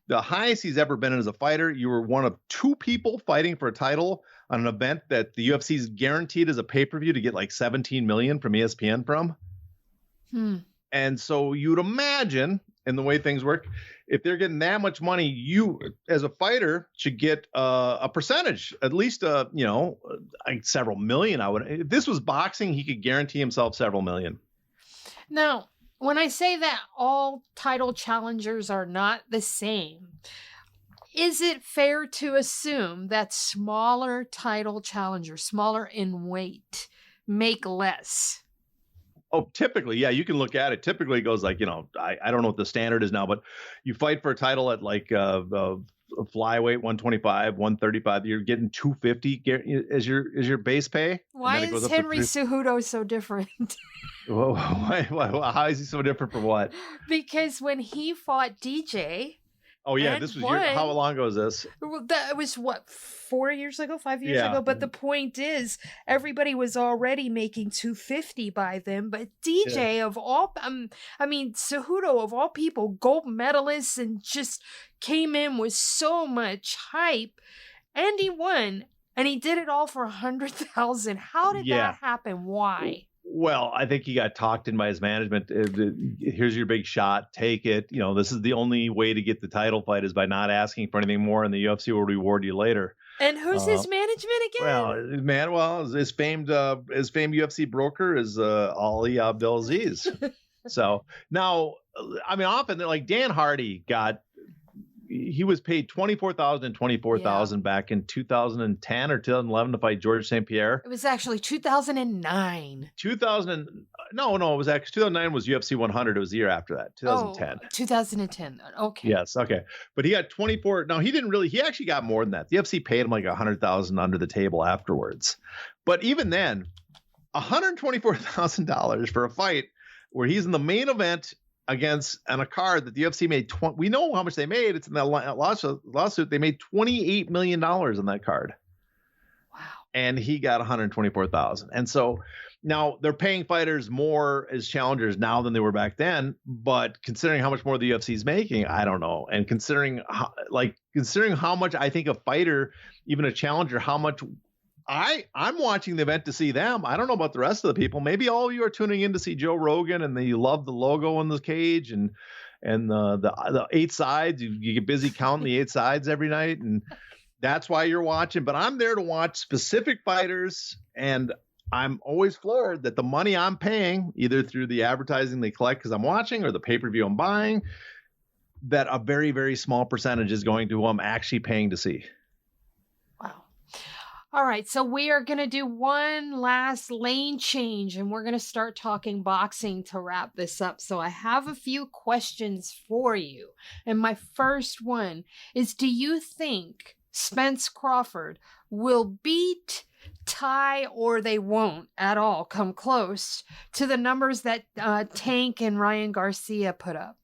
The highest he's ever been as a fighter. You were one of 2 people fighting for a title on an event that the UFC is guaranteed as a pay-per-view to get like 17 million from ESPN from. And so you'd imagine, in the way things work, if they're getting that much money, you as a fighter should get a percentage, at least like several million. If this was boxing, he could guarantee himself several million. Now, when I say that all title challengers are not the same, is it fair to assume that smaller title challengers, smaller in weight, make less? Oh, typically, yeah, you can look at it. Typically, it goes like, I don't know what the standard is now, but you fight for a title at like flyweight 125, 135. You're getting 250 as your base pay. Why is Henry Cejudo so different? Whoa, how is he so different from what? Because when he fought DJ. Oh yeah, this was how long ago was this? Well, that was what, 4 years ago, 5 years ago. But the point is, everybody was already making 250 by then. But DJ of all, Cejudo of all people, gold medalists, and just came in with so much hype, and he won, and he did it all for 100,000. How did that happen? Why? Well, I think he got talked in by his management. Here's your big shot. Take it. This is the only way to get the title fight is by not asking for anything more, and the UFC will reward you later. And who's his management again? His famed UFC broker is Ali Abdelaziz. So now, often like Dan Hardy he was paid $24,000 and $24,000 back in 2010 or 2011 to fight Georges St. Pierre. It was actually 2009. 2000. No, it was actually 2009 was UFC 100. It was the year after that, 2010. 2010. Okay. Yes. Okay. But he got 24. No, he actually got more than that. The UFC paid him like 100,000 under the table afterwards. But even then, $124,000 for a fight where he's in the main event on a card that the UFC made. We know how much they made. It's in that lawsuit. They made $28 million on that card. Wow. And he got $124,000. And so now they're paying fighters more as challengers now than they were back then. But considering how much more the UFC is making, I don't know. And considering how much I think a fighter, even a challenger, how much I'm watching the event to see them. I don't know about the rest of the people. Maybe all of you are tuning in to see Joe Rogan and you love the logo on the cage and the 8 sides. You get busy counting the 8 sides every night, and that's why you're watching. But I'm there to watch specific fighters, and I'm always floored that the money I'm paying, either through the advertising they collect because I'm watching or the pay-per-view I'm buying, that a very, very small percentage is going to who I'm actually paying to see. Wow. All right, so we are going to do one last lane change, and we're going to start talking boxing to wrap this up. So I have a few questions for you. And my first one is, do you think Spence Crawford will beat, tie, or they won't at all come close to the numbers that Tank and Ryan Garcia put up?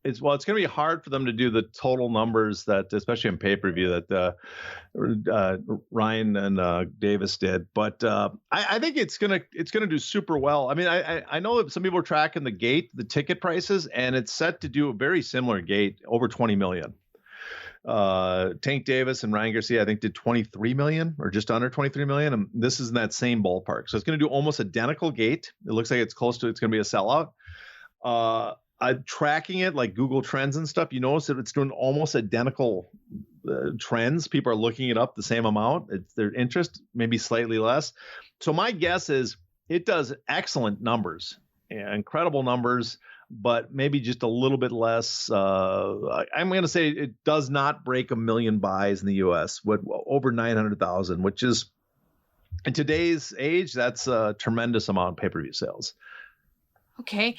It's going to be hard for them to do the total numbers that, especially in pay-per-view, that Ryan and Davis did. But I think it's going to do super well. I mean, I know that some people are tracking the ticket prices, and it's set to do a very similar gate, over 20 million. Tank Davis and Ryan Garcia, I think, did 23 million or just under 23 million. And this is in that same ballpark. So it's going to do almost identical gate. It looks like it's going to be a sellout. Tracking it like Google Trends and stuff, you notice that it's doing almost identical trends. People are looking it up the same amount. It's their interest, maybe slightly less. So my guess is it does excellent numbers, incredible numbers, but maybe just a little bit less. I'm going to say it does not break 1 million buys in the U.S. with over 900,000, which is in today's age, that's a tremendous amount of pay-per-view sales. Okay.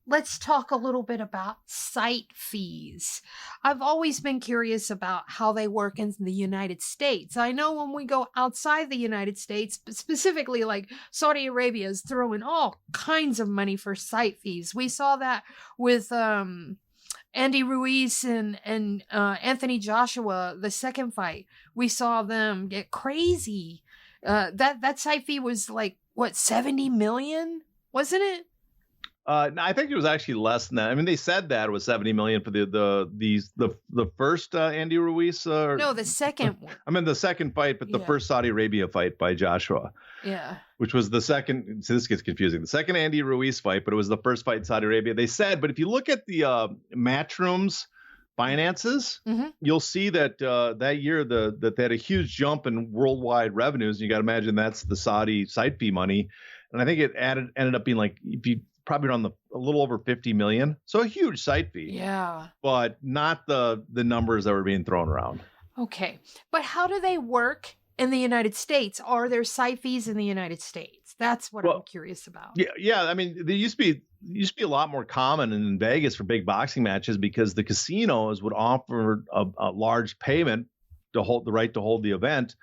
let's talk a little bit about site fees. I've always been curious about how they work in the United States. I know when we go outside the United States, specifically like Saudi Arabia is throwing all kinds of money for site fees. We saw that with Andy Ruiz and Anthony Joshua, the second fight. We saw them get crazy. That site fee was like, what, 70 million? Wasn't it? I think it was actually less than that. I mean, they said that it was 70 million for the first Andy Ruiz. No, the second one. I mean, the second fight, but the first Saudi Arabia fight by Joshua. Yeah. Which was the second. So this gets confusing. The second Andy Ruiz fight, but it was the first fight in Saudi Arabia. They said, but if you look at the Matchroom's finances, you'll see that that year that they had a huge jump in worldwide revenues. You got to imagine that's the Saudi site fee money, and I think it ended up being like probably around a little over 50 million. So a huge site fee. Yeah. But not the numbers that were being thrown around. Okay. But how do they work in the United States? Are there site fees in the United States? That's what I'm curious about. Yeah. I mean, there used to be a lot more common in Vegas for big boxing matches because the casinos would offer a large payment to hold the right to hold the event.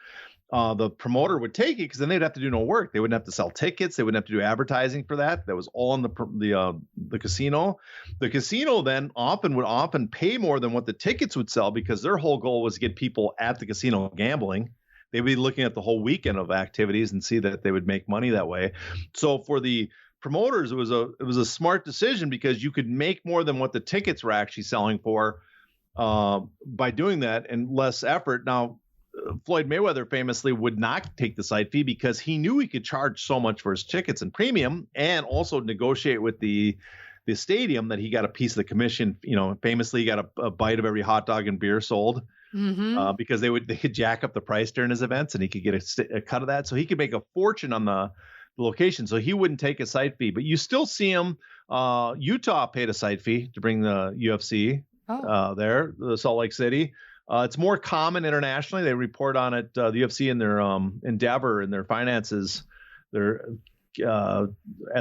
The promoter would take it because then they'd have to do no work. They wouldn't have to sell tickets. They wouldn't have to do advertising for that. That was all in the casino. The casino then would pay more than what the tickets would sell because their whole goal was to get people at the casino gambling. They'd be looking at the whole weekend of activities and see that they would make money that way. So for the promoters, it was a smart decision because you could make more than what the tickets were actually selling for by doing that and less effort. Now, Floyd Mayweather famously would not take the site fee because he knew he could charge so much for his tickets and premium and also negotiate with the stadium that he got a piece of the commission. You know, famously he got a bite of every hot dog and beer sold because they could jack up the price during his events and he could get a cut of that. So he could make a fortune on the location. So he wouldn't take a site fee, but you still see him. Utah paid a site fee to bring the UFC there, the Salt Lake City. It's more common internationally. They report on it, the UFC in their endeavor and their finances, their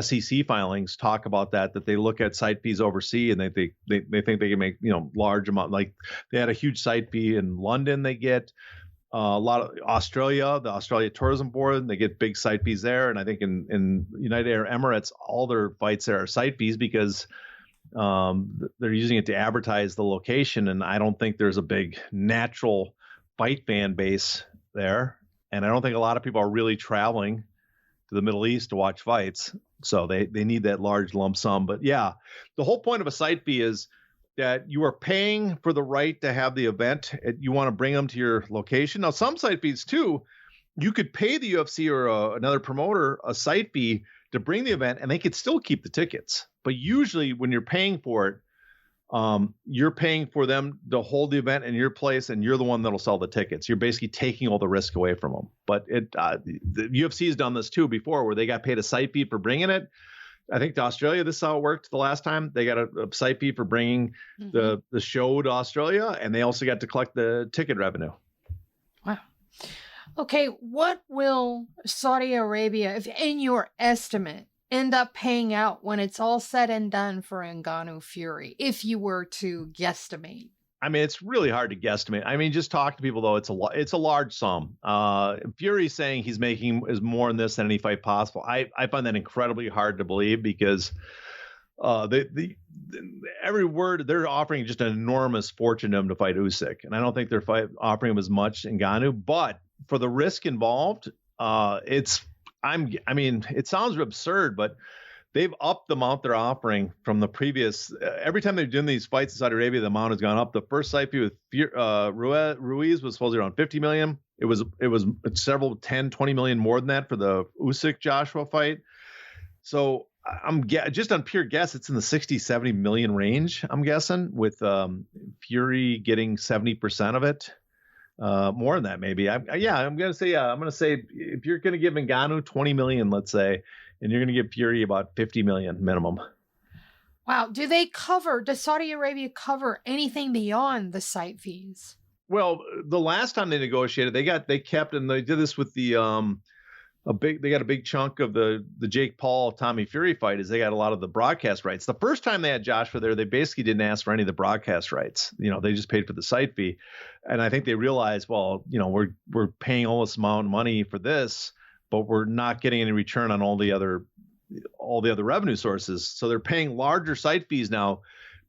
SEC filings talk about that they look at site fees overseas and they think they can make, large amount. Like they had a huge site fee in London. They get a lot of Australia, the Australia Tourism Board, they get big site fees there. And I think in United Arab Emirates, all their fights there are site fees because they're using it to advertise the location. And I don't think there's a big natural fight fan base there. And I don't think a lot of people are really traveling to the Middle East to watch fights. So they need that large lump sum. But yeah, the whole point of a site fee is that you are paying for the right to have the event. You want to bring them to your location. Now, some site fees too, you could pay the UFC or another promoter a site fee to bring the event and they could still keep the tickets. But usually when you're paying for it, you're paying for them to hold the event in your place and you're the one that'll sell the tickets. You're basically taking all the risk away from them. But the UFC has done this too before where they got paid a site fee for bringing it. I think to Australia, this is how it worked the last time. They got a site fee for bringing the show to Australia and they also got to collect the ticket revenue. Wow. Okay, what will Saudi Arabia, if in your estimate, end up paying out when it's all said and done for Ngannou Fury, if you were to guesstimate? I mean, it's really hard to guesstimate. I mean, just talk to people, though. It's a large sum. Fury saying he's making is more in this than any fight possible. I find that incredibly hard to believe because every word they're offering just an enormous fortune to him to fight Usyk. And I don't think they're offering him as much Ngannou, but for the risk involved, it sounds absurd, but they've upped the amount they're offering from the previous. Every time they're doing these fights in Saudi Arabia, the amount has gone up. The first site fee with Ruiz was supposed to be around 50 million. It was several 10, 20 million more than that for the Usyk Joshua fight. So I'm just on pure guess, it's in the 60, 70 million range, I'm guessing, with Fury getting 70% of it. More than that, maybe. I'm going to say if you're going to give Ngannou 20 million, let's say, and you're going to give Fury about 50 million minimum. Wow. Does Saudi Arabia cover anything beyond the site fees? Well, the last time they negotiated, they kept, and they did this with the they got a big chunk of the Jake Paul Tommy Fury fight is they got a lot of the broadcast rights. The first time they had Joshua there, they basically didn't ask for any of the broadcast rights. They just paid for the site fee. And I think they realized, well, we're paying all this amount of money for this, but we're not getting any return on all the other revenue sources. So they're paying larger site fees now,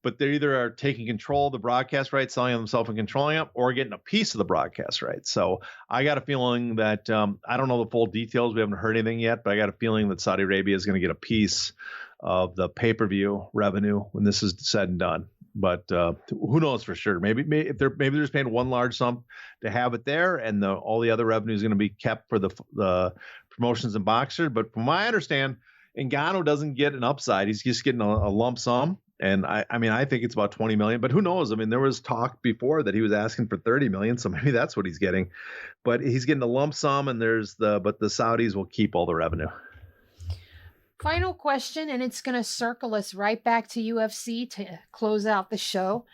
but they either are taking control of the broadcast rights, selling themselves and controlling them, or getting a piece of the broadcast rights. So I got a feeling that I don't know the full details. We haven't heard anything yet, but I got a feeling that Saudi Arabia is going to get a piece of the pay-per-view revenue when this is said and done. But who knows for sure? Maybe they're just paying one large sum to have it there, and all the other revenue is going to be kept for the promotions and boxers. But from my understanding, Ngannou doesn't get an upside; he's just getting a lump sum. And I think it's about 20 million, but who knows? I mean, there was talk before that he was asking for 30 million, so maybe that's what he's getting. But he's getting a lump sum, and but the Saudis will keep all the revenue. Final question, and it's going to circle us right back to UFC to close out the show.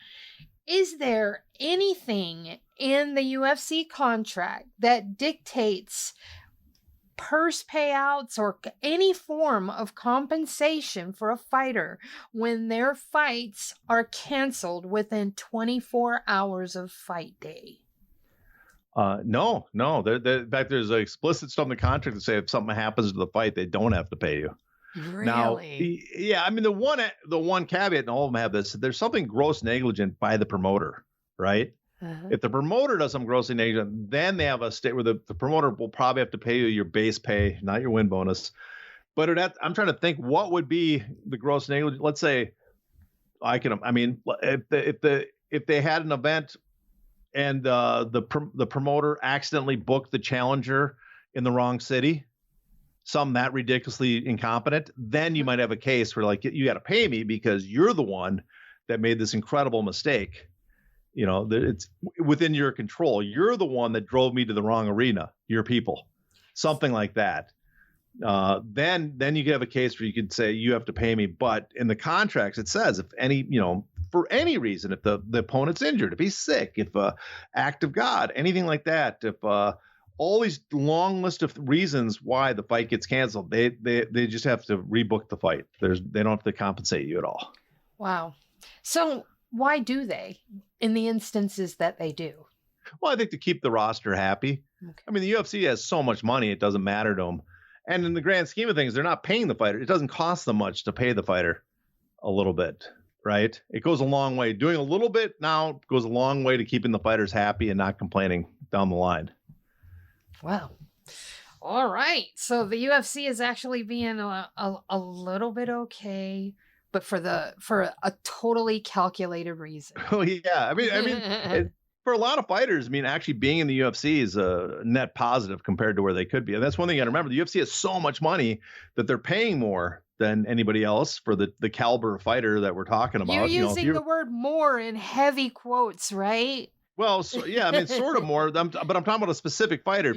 Is there anything in the UFC contract that dictates purse payouts or any form of compensation for a fighter when their fights are canceled within 24 hours of fight day? No. In fact, there's explicit stuff in the contract that say if something happens to the fight, they don't have to pay you. Really? Now, yeah. I mean, the one caveat, and all of them have this: there's something gross negligent by the promoter, right? Uh-huh. If the promoter does some grossly negligent, then they have a state where the promoter will probably have to pay you your base pay, not your win bonus. But I'm trying to think what would be the gross negligence. Let's say if they had an event and the promoter accidentally booked the challenger in the wrong city, some that ridiculously incompetent, then you might have a case where you got to pay me because you're the one that made this incredible mistake. It's within your control. You're the one that drove me to the wrong arena, your people, something like that. Then you could have a case where you could say you have to pay me. But in the contracts, it says if any, for any reason, if the opponent's injured, if he's sick, if act of God, anything like that, if all these long list of reasons why the fight gets canceled, they just have to rebook the fight. They don't have to compensate you at all. Wow. So why do they in the instances that they do? Well, I think to keep the roster happy. Okay. I mean, the UFC has so much money, it doesn't matter to them. And in the grand scheme of things, they're not paying the fighter. It doesn't cost them much to pay the fighter a little bit, right? It goes a long way. Doing a little bit now goes a long way to keeping the fighters happy and not complaining down the line. Wow. All right. So the UFC is actually being a little bit okay, but for a totally calculated reason. Oh yeah. I mean, for a lot of fighters, actually being in the UFC is a net positive compared to where they could be. And that's one thing you got to remember. The UFC has so much money that they're paying more than anybody else for the caliber of fighter that we're talking about. You're using the word more in heavy quotes, right? Well, so, yeah, sort of more, but I'm talking about a specific fighter.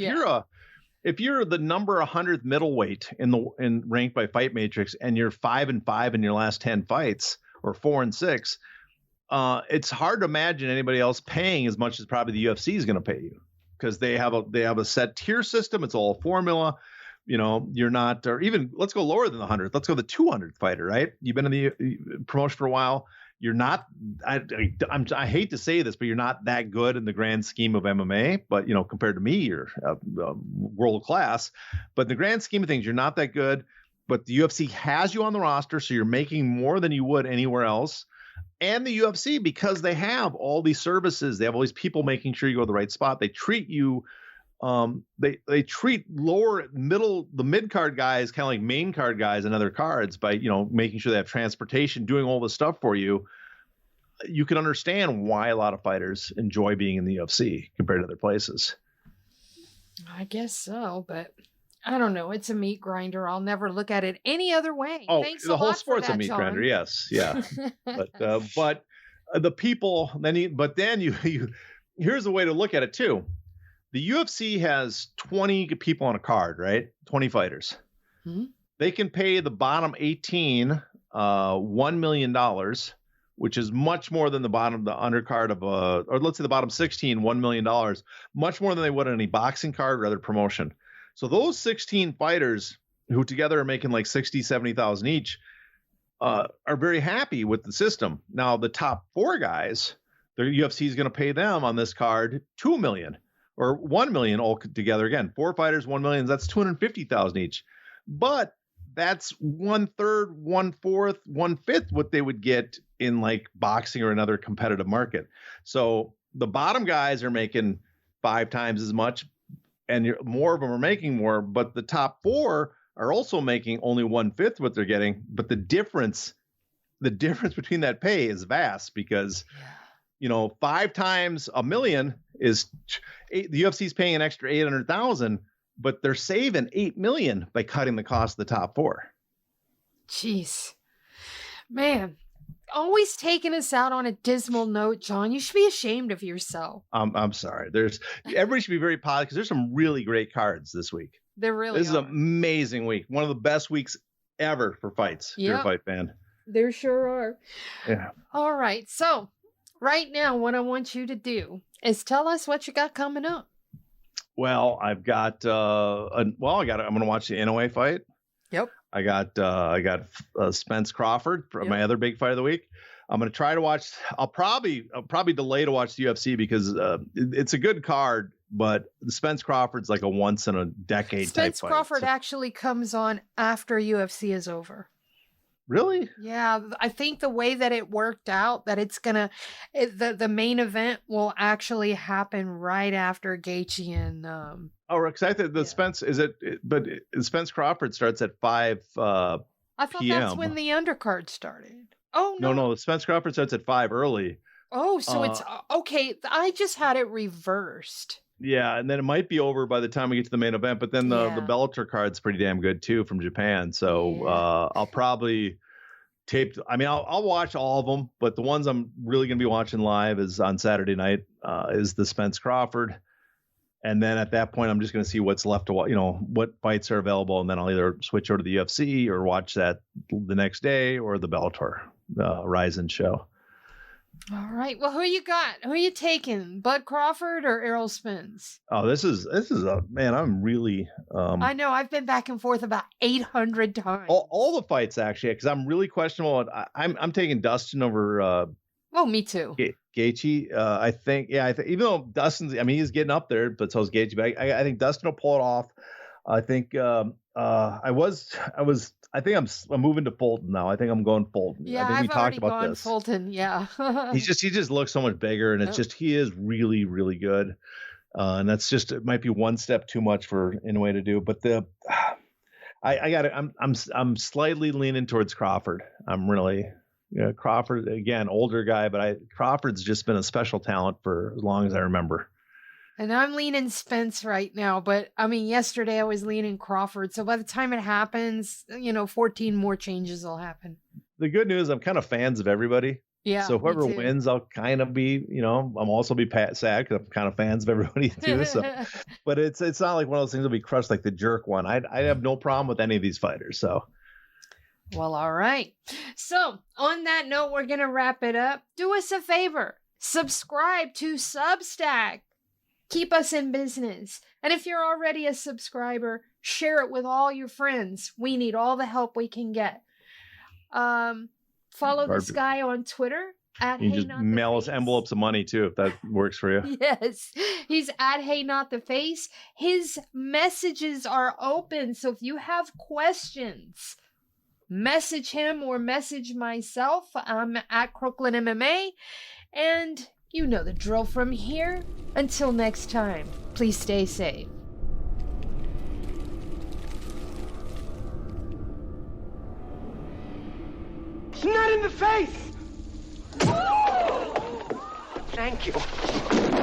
If you're the number 100th middleweight in ranked by Fight Matrix, and you're 5-5 in your last 10 fights, or 4-6, it's hard to imagine anybody else paying as much as probably the UFC is going to pay you, because they have a set tier system. It's all a formula. You're not, or even let's go lower than the 100th. Let's go the 200th fighter, right? You've been in the promotion for a while. You're not, I hate to say this, but you're not that good in the grand scheme of MMA. But, compared to me, you're world class. But in the grand scheme of things, you're not that good. But the UFC has you on the roster, so you're making more than you would anywhere else. And the UFC, because they have all these services, they have all these people making sure you go to the right spot. They treat you, they treat the mid card guys kind of like main card guys and other cards by, making sure they have transportation, doing all this stuff for you. You can understand why a lot of fighters enjoy being in the UFC compared to other places. I guess so, but I don't know. It's a meat grinder. I'll never look at it any other way. Oh, thanks the whole sport's a meat grinder. Yes. Yeah. but the people, here's a way to look at it too. The UFC has 20 people on a card, right? 20 fighters. Mm-hmm. They can pay the bottom 18 $1 million, which is much more than the undercard of or let's say the bottom 16, $1 million, much more than they would on any boxing card or other promotion. So those 16 fighters who together are making like 60, 70,000 each are very happy with the system. Now, the top 4 guys, the UFC is going to pay them on this card $2 million or $1 million all together. Again, 4 fighters, $1 million, that's 250,000 each. But that's 1/3, 1/4, 1/5 what they would get in like boxing or another competitive market. So the bottom guys are making 5 times as much, and more of them are making more, but the top 4 are also making only 1/5 what they're getting. But the difference between that pay is vast because, 5 times $1 million is the UFC is paying an extra 800,000, but they're saving $8 million by cutting the cost of the top 4. Jeez, man, always taking us out on a dismal note, John. You should be ashamed of yourself. I'm sorry. Everybody should be very positive because there's some really great cards this week. There really This is are. an amazing week. One of the best weeks ever for fights. If you're a fight fan. There sure are. Yeah. All right. So right now, what I want you to do is tell us what you got coming up. Well, I've got I'm going to watch the Inoue fight. Yep. I got Spence Crawford for my other big fight of the week. I'm going to try to watch. I'll probably delay to watch the UFC because it's a good card, but Spence Crawford's like a once in a decade Spence type Crawford fight. actually comes on after UFC is over. Really? Yeah, I think the way that it worked out, that it's gonna, the main event will actually happen right after Gaethje and. Oh, because I think the Spence but Spence Crawford starts at 5. I thought PM. that's when the undercard started. Oh no, No, Spence Crawford starts at 5 early. Oh, so it's okay. I just had it reversed. Yeah, and then it might be over by the time we get to the main event. But then the Bellator card's pretty damn good too from Japan. So I'll probably tape. I mean, I'll watch all of them, but the ones I'm really going to be watching live is on Saturday night. Is the Spence Crawford, and then at that point, I'm just going to see what's left to watch. What fights are available, and then I'll either switch over to the UFC or watch that the next day or the Bellator Ryzen show. All right. Well, who you got? Who are you taking? Bud Crawford or Errol Spence? Oh, this is a man. I'm really. I know. I've been back and forth about 800 times. All the fights actually, because I'm really questionable. I'm taking Dustin over. Oh, me too. Gaethje. I think. Yeah. Even though Dustin's. I mean, he's getting up there, but so is Gaethje. But I think Dustin will pull it off. I think. I think I'm moving to Fulton now. I think I'm going Fulton. Yeah, I think I've we talked already about gone this. Fulton. Yeah. he just looks so much bigger, and it's just he is really really good. And that's just it might be one step too much for Inoue to do. But I got it. I'm slightly leaning towards Crawford. I'm really Crawford again, older guy, but Crawford's just been a special talent for as long as I remember. And I'm leaning Spence right now, but I mean, yesterday I was leaning Crawford. So by the time it happens, 14 more changes will happen. The good news, I'm kind of fans of everybody. Yeah. So whoever wins, I'll kind of be, I'm also be sad because I'm kind of fans of everybody too. So, but it's not like one of those things that'll be crushed like the jerk one. I have no problem with any of these fighters. So. Well, all right. So on that note, we're going to wrap it up. Do us a favor. Subscribe to Substack. Keep us in business. And if you're already a subscriber, share it with all your friends. We need all the help we can get. Follow this guy on Twitter at you Hey just Not the mail us Face. envelopes of money too, if that works for you. Yes, he's at Hey Not the Face. His messages are open. So if you have questions, message him or message myself. I'm at Crooklyn MMA. And you know the drill from here. Until next time, please stay safe. It's not in the face! Thank you.